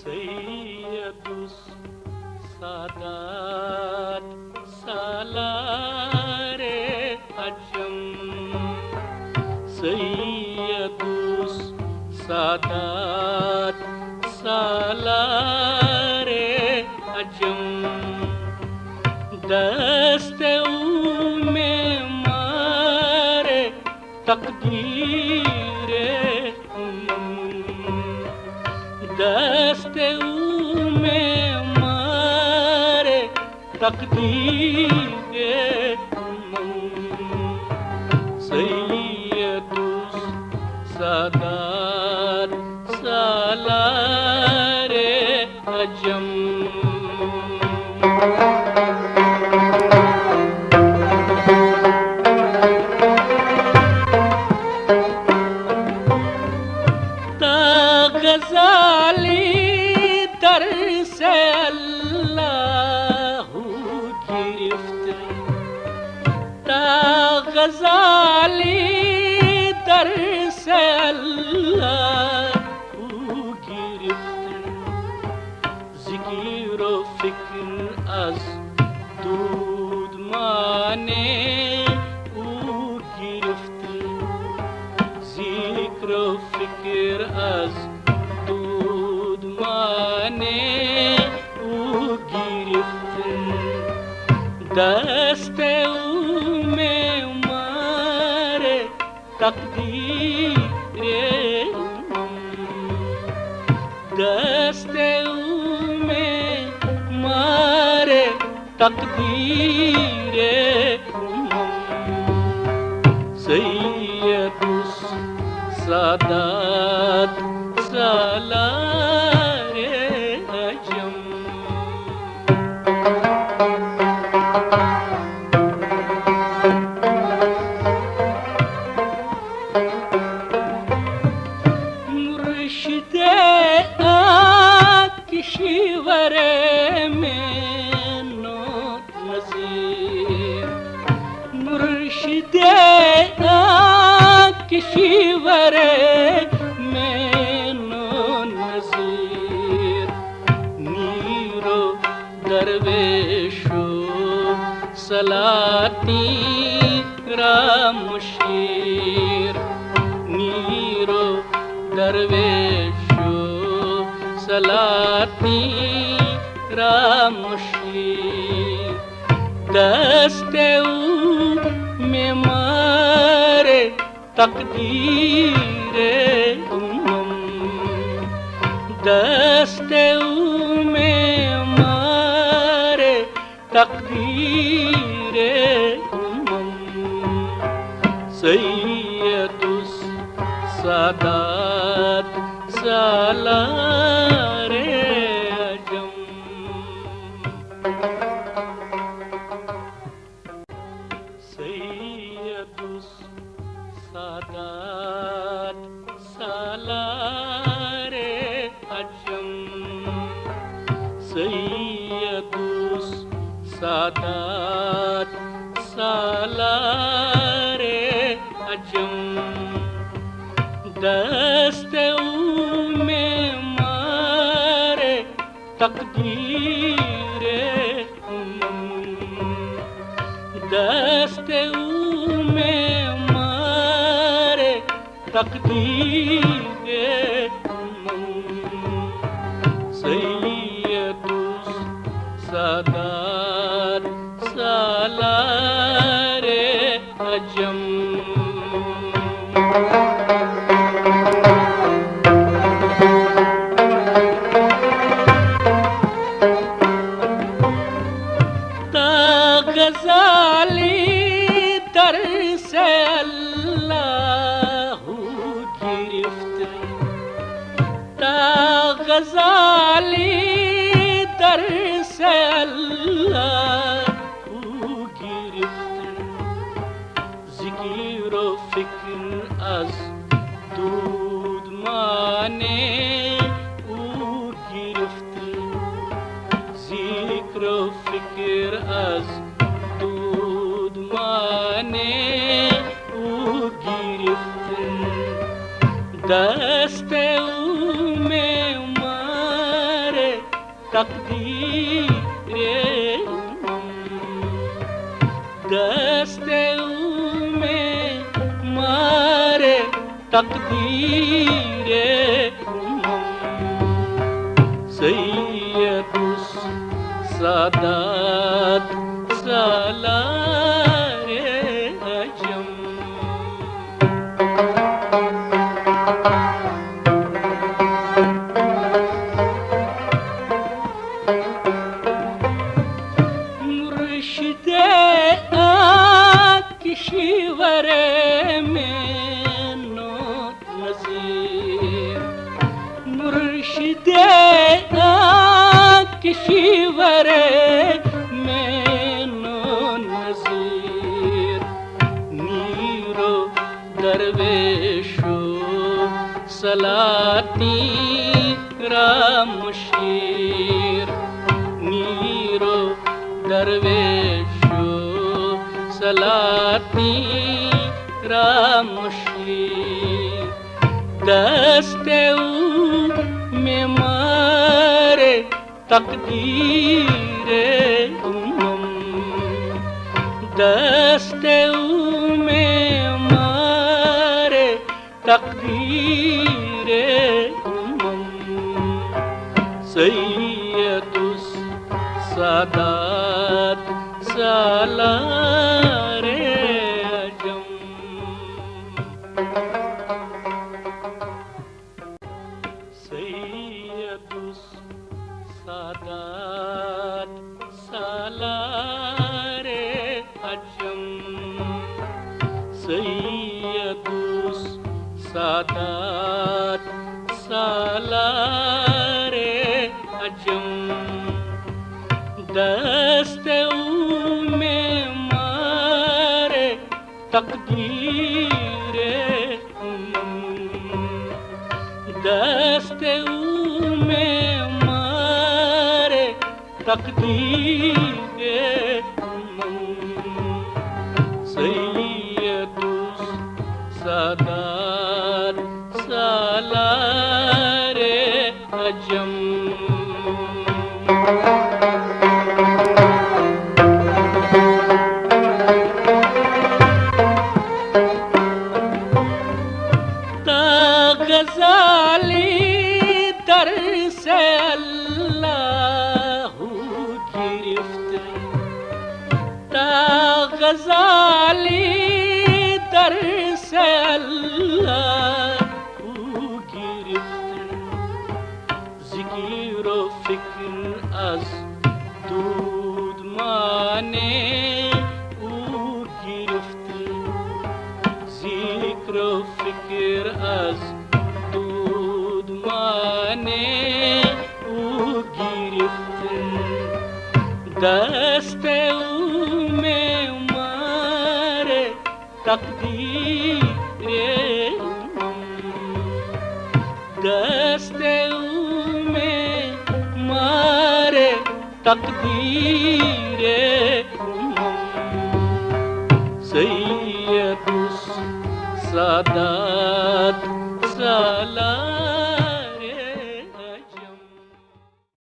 सैयदुस सादात सालारे अजम, सैयदुस सादात सालारे अजम, दस्ते में मारे तकदीरे, दस्ते में मारे तकदीरे, सैयदुस सादात सालारे अजम। गज़ाली दर से अल्लाह गिरफ्त, ता गज़ाली दर से अल्लाह गिरफ्त, ज़िक्र फ़िक्र अज़ दूध माने गिरफ्त, ज़िक्र फ़िक्र अज़ दस्ते में मारे तकदीरे, दस्ते में मारे तकदीरे, सैयदुस सादात सालारे अजम। मुर्शिदे आकिशिवरे में नो नज़ीर, मुर्शिदे आकिशिवरे में नो नज़ीर, नीरो दरवेशो सलाती रामुशीर, नीरो दरवेशो सलाती रामुशीर, दस्ते में मारे तकदीरे, दस्ते में मारे तकदीरे, सैयदुस सादात सालारे अजम। सैयदुस सादात सालारे अजम, सैयदुस सादात सालारे अजम, दस्ते में मारे तकदीरे, दस्ते में मारे तकदीरे, सैयदुस सादात सालारे अजम। गज़ाली दर से अल्लाह गिरफ्त, ता गज़ाली दर से अल्लाह गिरफ्त, ज़िक्र फ़िक्र अज़ दूध माने गिरफ्त, ज़िक्र फ़िक्र अज़ दूध माने गिरफ्त, दस्ते में तकदीरे दस्ते में मारे तकदीरे सैयदुस सादात सालारे अजम मुर्शिदे आकिशिवरे में नो नज़ीर मुर्शिदे आकिशिवरे में नो नज़ीर नीरो दरवेशो सलाती रामुशीर नीरो दरवेशो सलाती रामुशीर दस्ते में मारे तकदीरे दस्ते में मारे तकदीरे सैयदुस सादात सालारे अजम सैयदुस सादात सालारे अजम सैयदुस सादात सालारे अजम दस्ते में मारे तकदीरे दस्ते में मारे तकदीरे सैयदुस सादात सालारे अजम गज़ाली दर से अल्लाह गिरफ्त ता गज़ाली दर से अल्लाह गिरफ्त ज़िक्र फ़िक्र अज़ दूध माने गिरफ्त ज़िक्र फ़िक्र अज़ गिरफ्त दस्ते में मारे तकदीरे दस्ते में मारे तकदीरे सैयदुस सादात